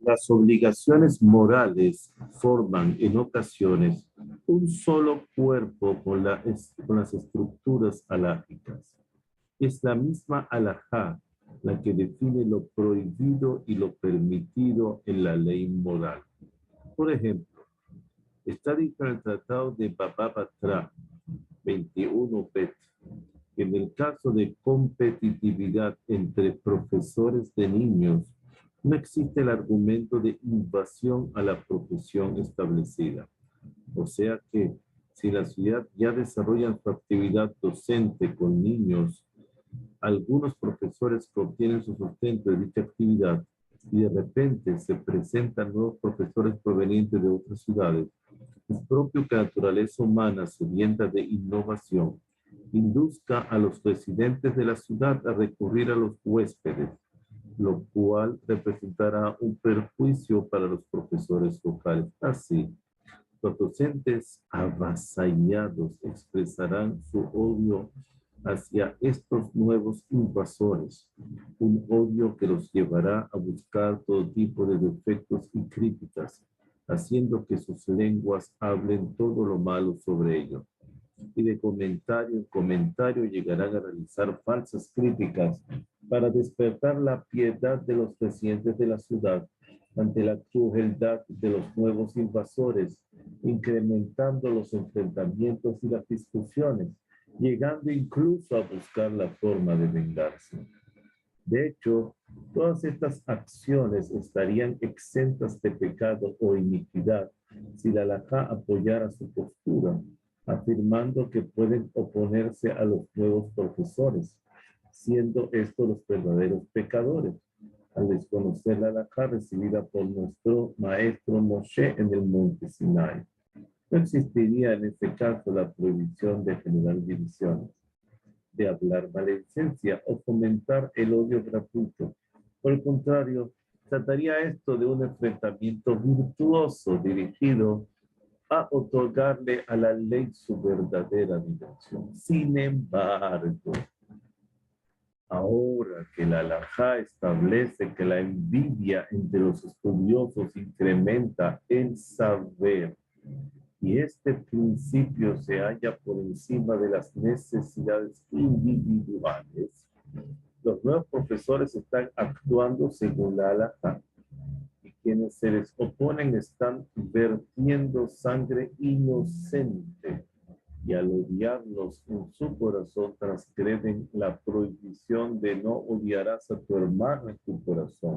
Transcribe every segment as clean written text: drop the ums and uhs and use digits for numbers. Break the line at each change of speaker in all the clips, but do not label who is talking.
Las obligaciones morales forman en ocasiones un solo cuerpo con las estructuras halágicas. Es la misma halajá la que define lo prohibido y lo permitido en la ley moral. Por ejemplo, está dicho en el Tratado de Baba Batra 21 Bet, que en el caso de competitividad entre profesores de niños, no existe el argumento de invasión a la profesión establecida. O sea que si la ciudad ya desarrolla su actividad docente con niños, algunos profesores que obtienen su sustento de dicha actividad y de repente se presentan nuevos profesores provenientes de otras ciudades, es propio que la naturaleza humana sedienta de innovación induzca a los residentes de la ciudad a recurrir a los huéspedes, lo cual representará un perjuicio para los profesores locales. Así, los docentes avasallados expresarán su odio hacia estos nuevos invasores, un odio que los llevará a buscar todo tipo de defectos y críticas, haciendo que sus lenguas hablen todo lo malo sobre ellos. Y de comentario en comentario llegarán a realizar falsas críticas para despertar la piedad de los residentes de la ciudad ante la crueldad de los nuevos invasores, incrementando los enfrentamientos y las discusiones, llegando incluso a buscar la forma de vengarse. De hecho, todas estas acciones estarían exentas de pecado o iniquidad si la halajá apoyara su postura, afirmando que pueden oponerse a los nuevos profesores, siendo estos los verdaderos pecadores, al desconocer la halajá recibida por nuestro maestro Moshe en el monte Sinai. No existiría en este caso la prohibición de generar divisiones, de hablar maledicencia o fomentar el odio gratuito. Por el contrario, trataría esto de un enfrentamiento virtuoso dirigido a otorgarle a la ley su verdadera dimensión. Sin embargo, ahora que la halajá establece que la envidia entre los estudiosos incrementa el saber, y este principio se halla por encima de las necesidades individuales, los nuevos profesores están actuando según la halajá, y quienes se les oponen están vertiendo sangre inocente, y al odiarlos en su corazón transgreden la prohibición de no odiarás a tu hermano en tu corazón.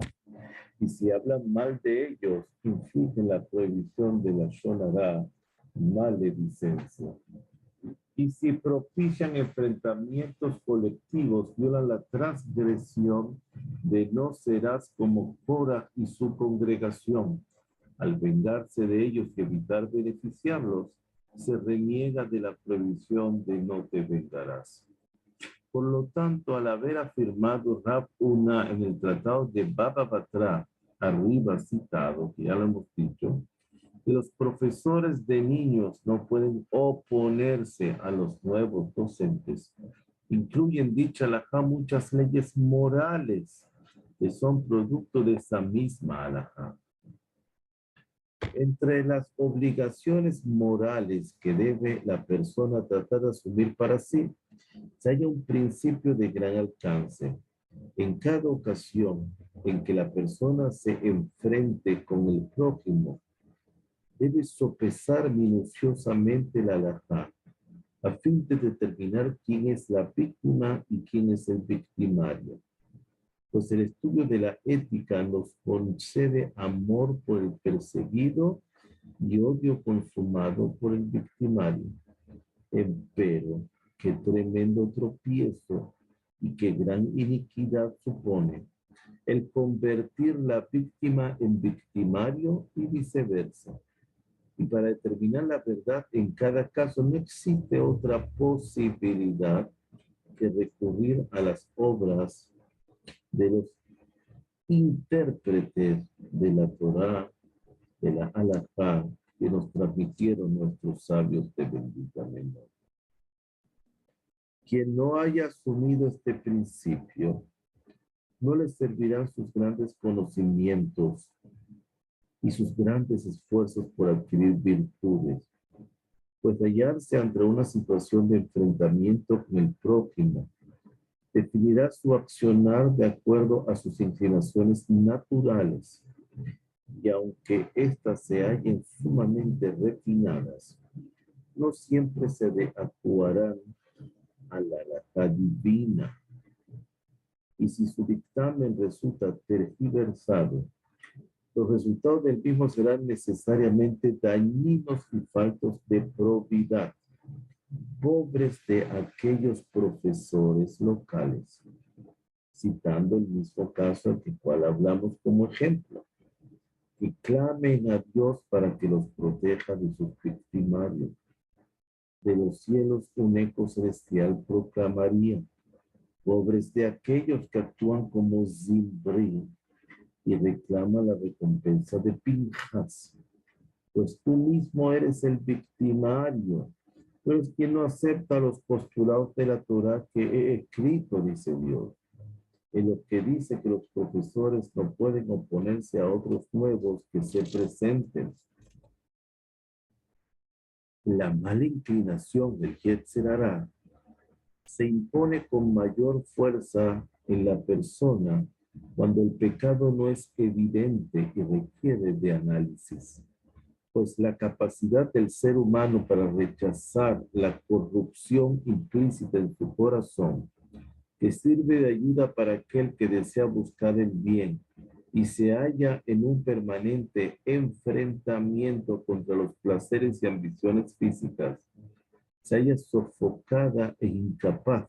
Y si hablan mal de ellos, infringen la prohibición de la shonará, maledicencia. Y si propician enfrentamientos colectivos, violan la transgresión de no serás como Korah y su congregación. Al vengarse de ellos y evitar beneficiarlos, se reniega de la prohibición de no te vengarás. Por lo tanto, al haber afirmado Rab Una en el tratado de Baba Batra, arriba citado, que ya lo hemos dicho, que los profesores de niños no pueden oponerse a los nuevos docentes, incluyen dicha halajá muchas leyes morales que son producto de esa misma halajá. Entre las obligaciones morales que debe la persona tratar de asumir para sí, se halla un principio de gran alcance. En cada ocasión en que la persona se enfrente con el prójimo, debe sopesar minuciosamente la halajá a fin de determinar quién es la víctima y quién es el victimario. Pues el estudio de la ética nos concede amor por el perseguido y odio consumado por el victimario. Empero, qué tremendo tropiezo y qué gran iniquidad supone el convertir la víctima en victimario y viceversa. Y para determinar la verdad en cada caso no existe otra posibilidad que recurrir a las obras de los intérpretes de la Torá, de la halajá, que nos transmitieron nuestros sabios de bendita memoria. Quien no haya asumido este principio, no le servirán sus grandes conocimientos y sus grandes esfuerzos por adquirir virtudes, pues hallarse ante una situación de enfrentamiento con el prójimo definirá su accionar de acuerdo a sus inclinaciones naturales, y aunque éstas se hallen sumamente refinadas, no siempre se actuarán a la halajá divina, y si su dictamen resulta tergiversado, los resultados del mismo serán necesariamente dañinos y faltos de probidad, pobres de aquellos profesores locales, citando el mismo caso del cual hablamos como ejemplo, y clamen a Dios para que los proteja de sus victimarios. De los cielos un eco celestial proclamaría, pobres de aquellos que actúan como Zimri y reclaman la recompensa de Pinjas, pues tú mismo eres el victimario. Tú eres quien no acepta los postulados de la Torah que he escrito, dice Dios, en lo que dice que los profesores no pueden oponerse a otros nuevos que se presenten. La mala inclinación del Yetzer Hara se impone con mayor fuerza en la persona cuando el pecado no es evidente y requiere de análisis, pues la capacidad del ser humano para rechazar la corrupción implícita en su corazón, que sirve de ayuda para aquel que desea buscar el bien y se halla en un permanente enfrentamiento contra los placeres y ambiciones físicas, se halla sofocada e incapaz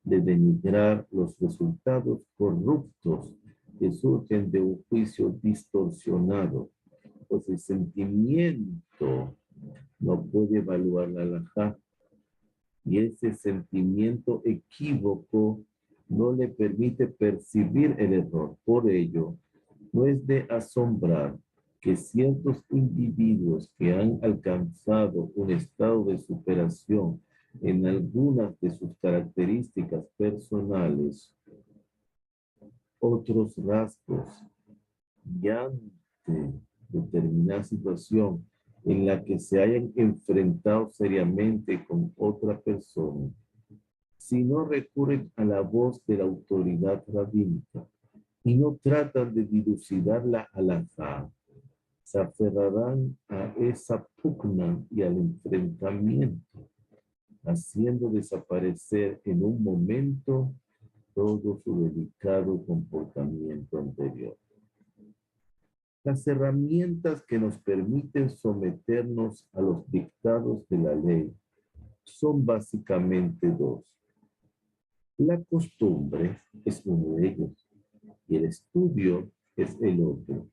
de denigrar los resultados corruptos que surgen de un juicio distorsionado, pues el sentimiento no puede evaluar la halajá, y ese sentimiento equívoco no le permite percibir el error. Por ello, no es de asombrar que ciertos individuos que han alcanzado un estado de superación en algunas de sus características personales, otros rasgos, y ante determinada situación en la que se hayan enfrentado seriamente con otra persona, si no recurren a la voz de la autoridad rabínica y no tratan de dilucidar la halajá, se aferrarán a esa pugna y al enfrentamiento, haciendo desaparecer en un momento todo su delicado comportamiento anterior. Las herramientas que nos permiten someternos a los dictados de la ley son básicamente dos. La costumbre es uno de ellos y el estudio es el otro.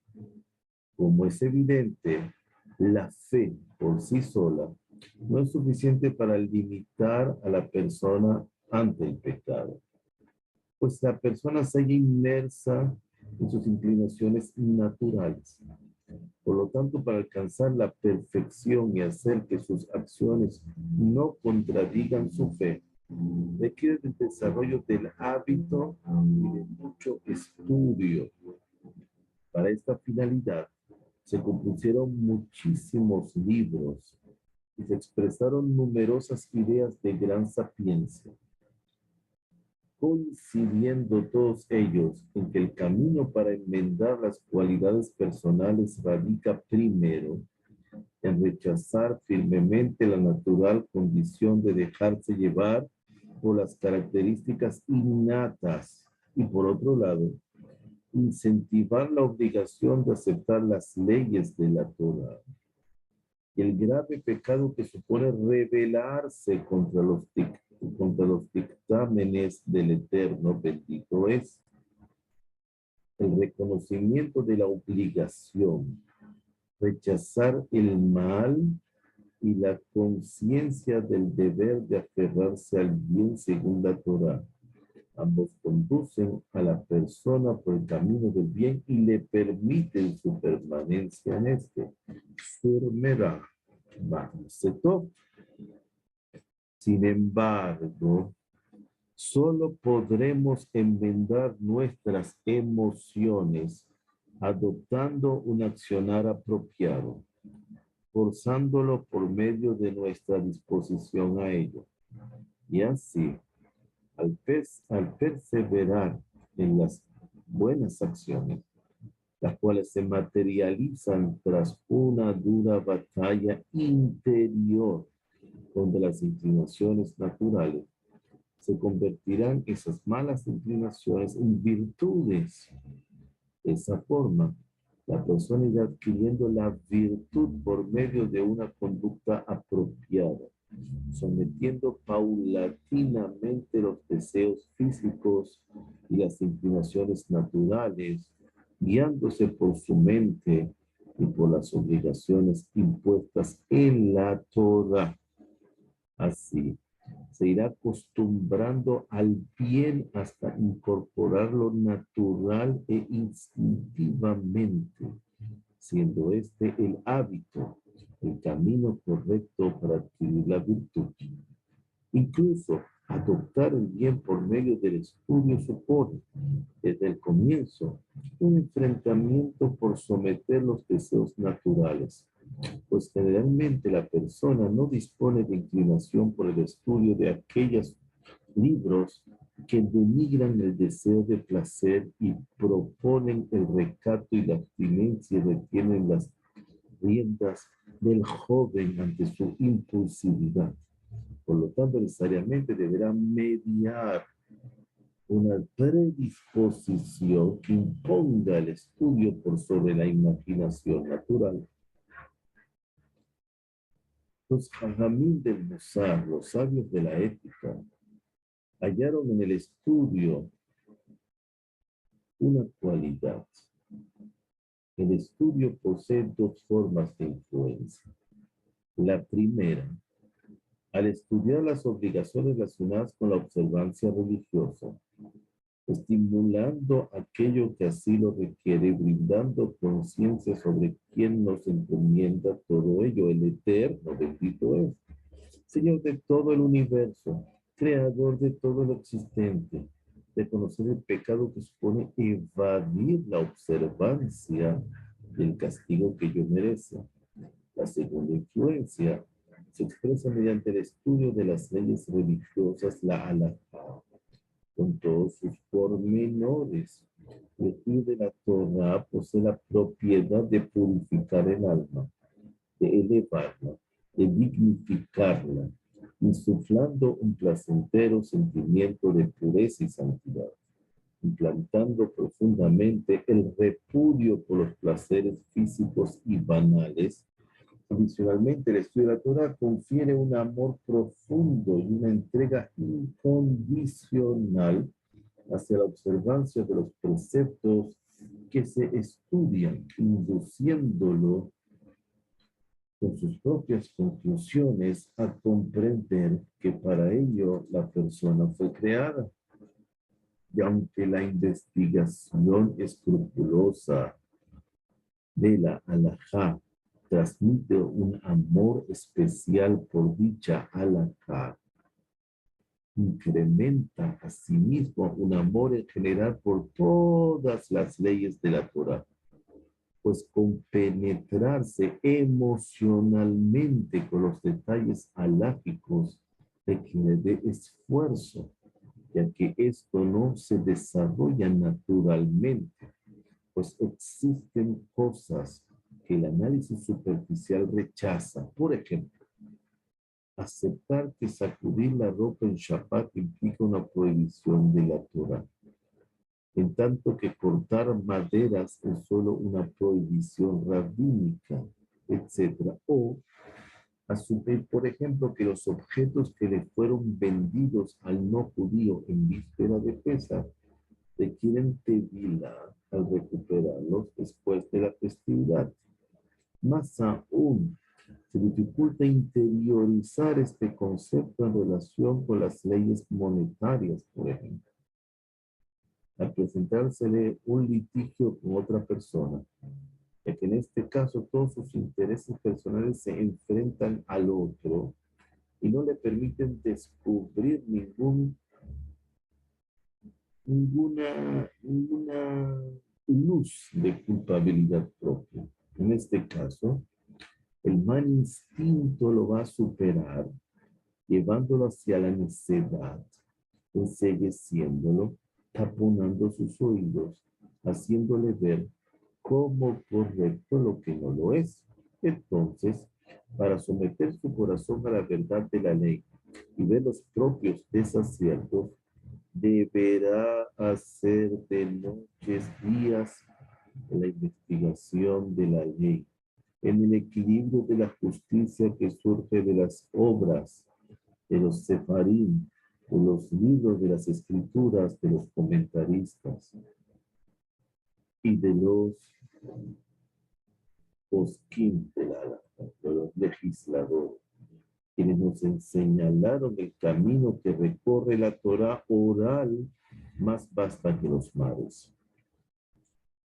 Como es evidente, la fe por sí sola no es suficiente para limitar a la persona ante el pecado, pues la persona se halla inmersa en sus inclinaciones naturales. Por lo tanto, para alcanzar la perfección y hacer que sus acciones no contradigan su fe, requiere del desarrollo del hábito y de mucho estudio. Para esta finalidad, se compusieron muchísimos libros y se expresaron numerosas ideas de gran sapiencia, coincidiendo todos ellos en que el camino para enmendar las cualidades personales radica primero en rechazar firmemente la natural condición de dejarse llevar por las características innatas y, por otro lado, incentivar la obligación de aceptar las leyes de la Torah. Y el grave pecado que supone rebelarse contra los dictámenes del Eterno bendito es el reconocimiento de la obligación, rechazar el mal y la conciencia del deber de aferrarse al bien según la Torah. Ambos conducen a la persona por el camino del bien y le permiten su permanencia en este. Sin embargo, solo podremos enmendar nuestras emociones adoptando un accionar apropiado, forzándolo por medio de nuestra disposición a ello. Y así, al perseverar en las buenas acciones, las cuales se materializan tras una dura batalla interior contra las inclinaciones naturales, se convertirán esas malas inclinaciones en virtudes. De esa forma, la persona irá adquiriendo la virtud por medio de una conducta apropiada, sometiendo paulatinamente los deseos físicos y las inclinaciones naturales, guiándose por su mente y por las obligaciones impuestas en la Torah. Así, se irá acostumbrando al bien hasta incorporarlo natural e instintivamente, siendo este el hábito, el camino correcto para adquirir la virtud. Incluso adoptar el bien por medio del estudio supone, desde el comienzo, un enfrentamiento por someter los deseos naturales, pues generalmente la persona no dispone de inclinación por el estudio de aquellos libros que denigran el deseo de placer y proponen el recato y la abstinencia y retienen las riendas del joven ante su impulsividad. Por lo tanto, necesariamente deberá mediar una predisposición que imponga el estudio por sobre la imaginación natural. Los Jajamín del Musar, los sabios de la ética, hallaron en el estudio una cualidad. El estudio posee dos formas de influencia. La primera, al estudiar las obligaciones relacionadas con la observancia religiosa, estimulando aquello que así lo requiere, brindando conciencia sobre quién nos encomienda todo ello, el Eterno, bendito es, Señor de todo el universo, creador de todo lo existente, reconocer el pecado que supone evadir la observancia del castigo que yo merezco. La segunda influencia se expresa mediante el estudio de las leyes religiosas, la halajá, con todos sus pormenores. El estudio de la Torah posee la propiedad de purificar el alma, de elevarla, de dignificarla, insuflando un placentero sentimiento de pureza y santidad, implantando profundamente el repudio por los placeres físicos y banales. Adicionalmente, el estudio de la Torah confiere un amor profundo y una entrega incondicional hacia la observancia de los preceptos que se estudian, induciéndolo con sus propias conclusiones a comprender que para ello la persona fue creada. Y aunque la investigación escrupulosa de la halajá transmite un amor especial por dicha halajá, incrementa asimismo un amor en general por todas las leyes de la Torah, pues compenetrarse emocionalmente con los detalles halágicos requiere de esfuerzo, ya que esto no se desarrolla naturalmente, pues existen cosas que el análisis superficial rechaza. Por ejemplo, aceptar que sacudir la ropa en Shabbat implica una prohibición de la Torah, en tanto que cortar maderas es solo una prohibición rabínica, etc. O asumir, por ejemplo, que los objetos que le fueron vendidos al no judío en víspera de Pesach requieren tevila al recuperarlos después de la festividad. Más aún, se dificulta interiorizar este concepto en relación con las leyes monetarias, por ejemplo. Al presentársele un litigio con otra persona, ya que en este caso todos sus intereses personales se enfrentan al otro y no le permiten descubrir ninguna luz de culpabilidad propia. En este caso, el mal instinto lo va a superar, llevándolo hacia la necedad, encegueciéndolo, taponando sus oídos, haciéndole ver como correcto lo que no lo es. Entonces, para someter su corazón a la verdad de la ley y ver los propios desaciertos, deberá hacer de noches días la investigación de la ley, en el equilibrio de la justicia que surge de las obras de los sefarim, de los libros de las escrituras, de los comentaristas y de los poskim de la halajá, de los legisladores, quienes nos señalaron el camino que recorre la Torah oral más vasta que los mares.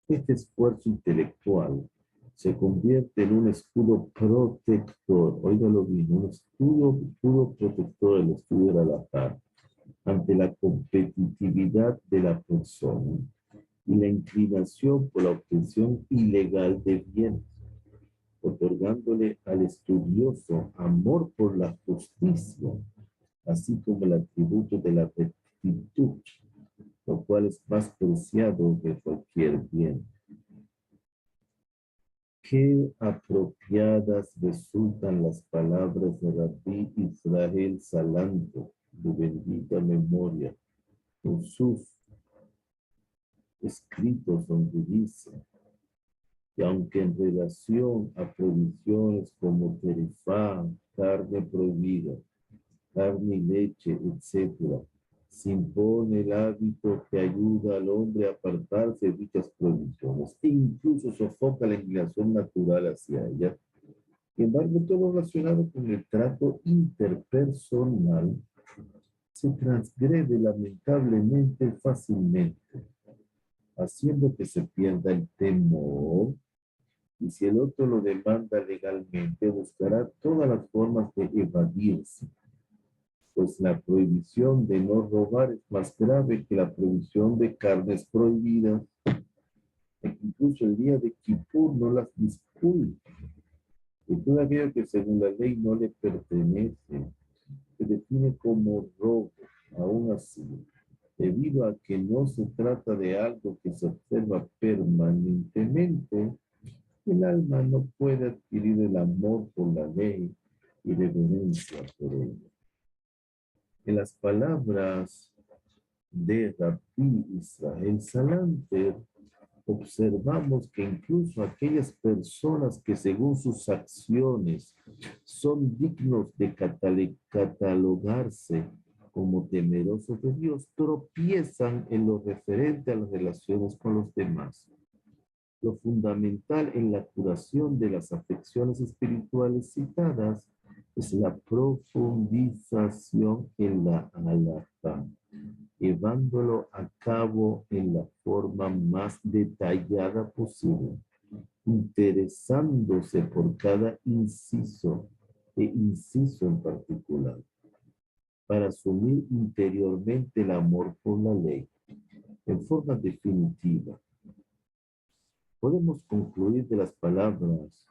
Este esfuerzo intelectual se convierte en un escudo protector, óigalo bien, un escudo protector del estudio del halajá ante la competitividad de la persona y la inclinación por la obtención ilegal de bienes, otorgándole al estudioso amor por la justicia, así como el atributo de la rectitud, lo cual es más preciado que cualquier bien. Qué apropiadas resultan las palabras de Rabbi Israel Salanto, de bendita memoria, en sus escritos donde dice que aunque en relación a provisiones como terifá, carne prohibida, carne y leche, etc., se impone el hábito que ayuda al hombre a apartarse de dichas provisiones e incluso sofoca la inclinación natural hacia ellas. Sin embargo, todo relacionado con el trato interpersonal se transgrede lamentablemente fácilmente, haciendo que se pierda el temor, y si el otro lo demanda legalmente, buscará todas las formas de evadirse, pues la prohibición de no robar es más grave que la prohibición de carnes prohibidas, e incluso el día de Kippur no las disculpa, y todo aquello que según la ley no le pertenece, se define como robo, aún así, debido a que no se trata de algo que se observa permanentemente. El alma no puede adquirir el amor por la ley y reverencia por ella. En las palabras de Rabbi Israel Salanter, observamos que incluso aquellas personas que según sus acciones son dignos de catalogarse como temerosos de Dios, tropiezan en lo referente a las relaciones con los demás. Lo fundamental en la curación de las afecciones espirituales citadas es la profundización en la halajá, llevándolo a cabo en la forma más detallada posible, interesándose por cada inciso e inciso en particular, para asumir interiormente el amor por la ley. En forma definitiva, podemos concluir de las palabras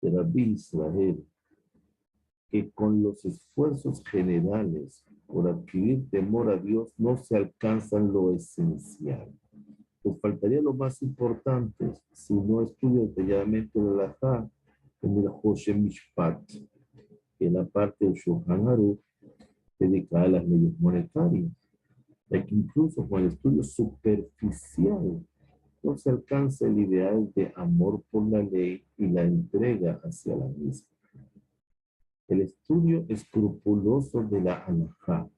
de Rabbi Israel que con los esfuerzos generales por adquirir temor a Dios no se alcanzan lo esencial. Pues faltaría lo más importante si no estudia detalladamente la halajá en el Hoshem Mishpat, que es la parte del Shulchan Aruch dedicada a las leyes monetarias, ya que incluso con el estudio superficial no se alcanza el ideal de amor por la ley y la entrega hacia la misma. El estudio escrupuloso de la halajá,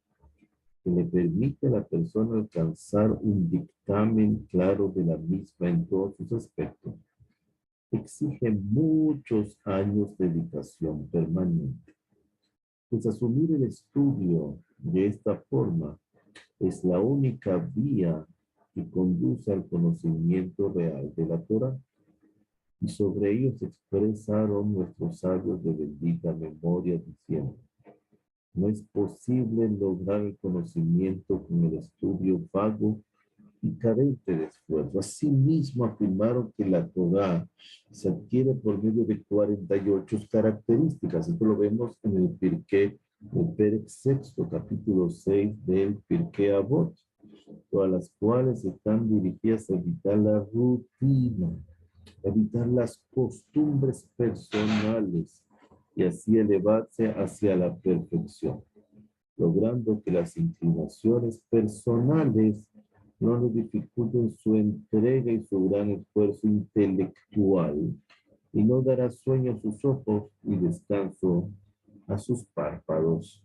que le permite a la persona alcanzar un dictamen claro de la misma en todos sus aspectos, exige muchos años de dedicación permanente. Pues asumir el estudio de esta forma es la única vía que conduce al conocimiento real de la Torah. Y sobre ello se expresaron nuestros sabios de bendita memoria diciendo: no es posible lograr el conocimiento con el estudio vago y carente de esfuerzo. Asimismo, afirmaron que la Torá se adquiere por medio de 48 características. Esto lo vemos en el Perec sexto, capítulo 6 del Pirkei Avot, todas las cuales están dirigidas a evitar la rutina, evitar las costumbres personales y así elevarse hacia la perfección, logrando que las inclinaciones personales no le dificulten su entrega y su gran esfuerzo intelectual, y no dará sueño a sus ojos y descanso a sus párpados.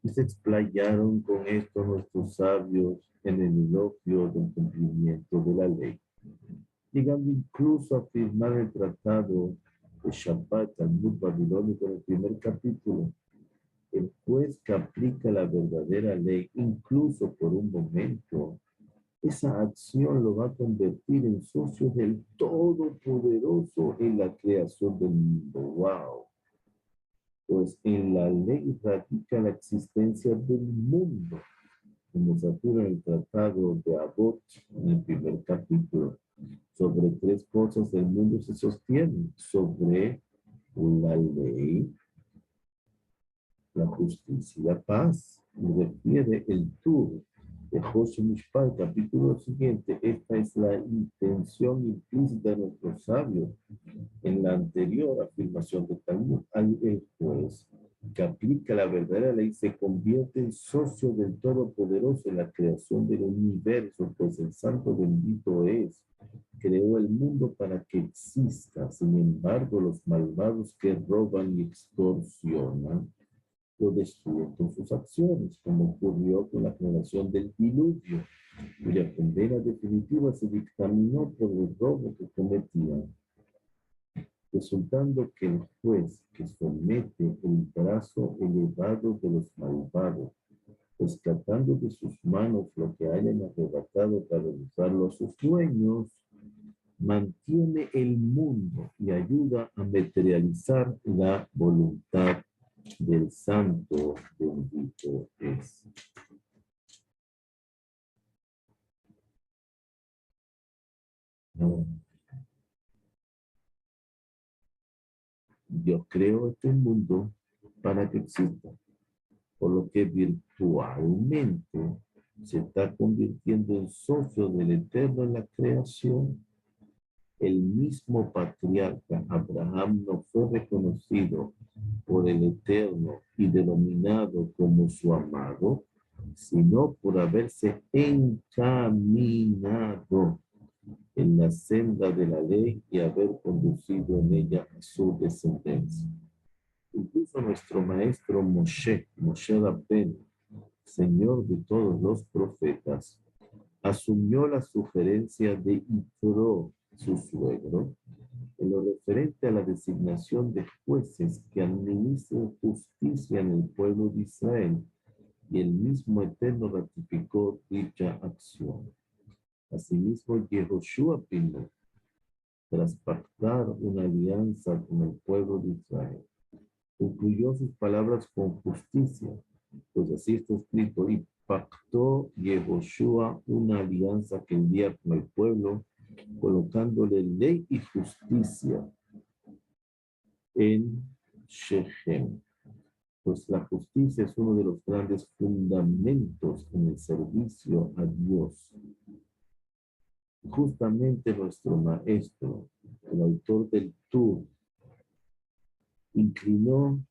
Y se explayaron con esto nuestros sabios en el elogio del cumplimiento de la ley, llegando incluso a afirmar el tratado de Shabbat, Talmud babilónico, en el primer capítulo: el juez que aplica la verdadera ley, incluso por un momento, esa acción lo va a convertir en socio del Todopoderoso en la creación del mundo. ¡Wow! Pues en la ley radica la existencia del mundo, como se afirma en el tratado de Avot, en el primer capítulo. Sobre tres cosas el mundo se sostiene: sobre la ley, la justicia y la paz. Y refiere el Tur de José Mishpat, capítulo siguiente. Esta es la intención implícita de nuestros sabios en la anterior afirmación de Talmud. El juez que aplica la verdadera ley se convierte en socio del Todopoderoso en la creación del universo, pues el Santo bendito es, creó el mundo para que exista. Sin embargo, los malvados que roban y extorsionan lo destruyen con sus acciones, como ocurrió con la generación del diluvio, cuya condena definitiva se dictaminó por el robo que cometían, resultando que el juez que somete el brazo elevado de los malvados, rescatando de sus manos lo que hayan arrebatado para usarlo a sus sueños, mantiene el mundo y ayuda a materializar la voluntad del Santo bendito es. Yo creo este mundo para que exista, por lo que virtualmente se está convirtiendo en socio del Eterno en la creación. El mismo patriarca Abraham no fue reconocido por el Eterno y denominado como su amado, sino por haberse encaminado en la senda de la ley y haber conducido en ella a su descendencia. Incluso nuestro maestro Moshe Rabbeinu, señor de todos los profetas, asumió la sugerencia de Yitro, su suegro, en lo referente a la designación de jueces que administren justicia en el pueblo de Israel, y el mismo Eterno ratificó dicha acción. Asimismo, Yehoshua Pino, tras pactar una alianza con el pueblo de Israel, concluyó sus palabras con justicia, pues así está escrito: y pactó Yehoshua una alianza que envía con el pueblo, colocándole ley y justicia en Shechem. Pues la justicia es uno de los grandes fundamentos en el servicio a Dios. Justamente nuestro maestro, el autor del Tur, incluyó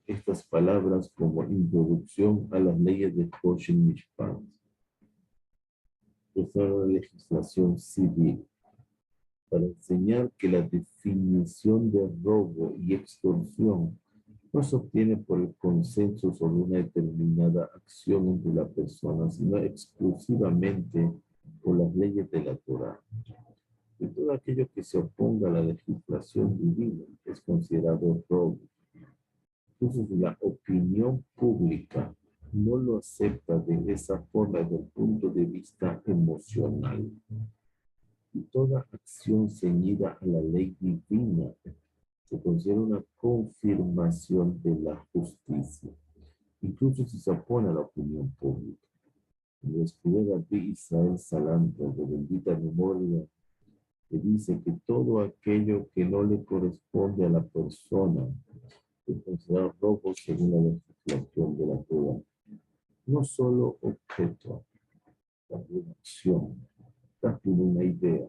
estas palabras como introducción a las leyes de Hoshen Mishpat, que son la legislación civil, para enseñar que la definición de robo y extorsión no se obtiene por el consenso sobre una determinada acción entre la persona, sino exclusivamente por las leyes de la Torá. Y todo aquello que se oponga a la legislación divina es considerado robo. Entonces, la opinión pública no lo acepta de esa forma desde el punto de vista emocional. Y toda acción ceñida a la ley divina se considera una confirmación de la justicia. incluso si se opone a la opinión pública. Cuando escribe Rabbi Israel Salanter, de bendita memoria, que dice que todo aquello que no le corresponde a la persona es considerado robo según la legislación de la Torah. No solo objeto, también acción, también una idea.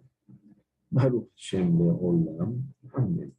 Baruch Shem Leolam. Amén.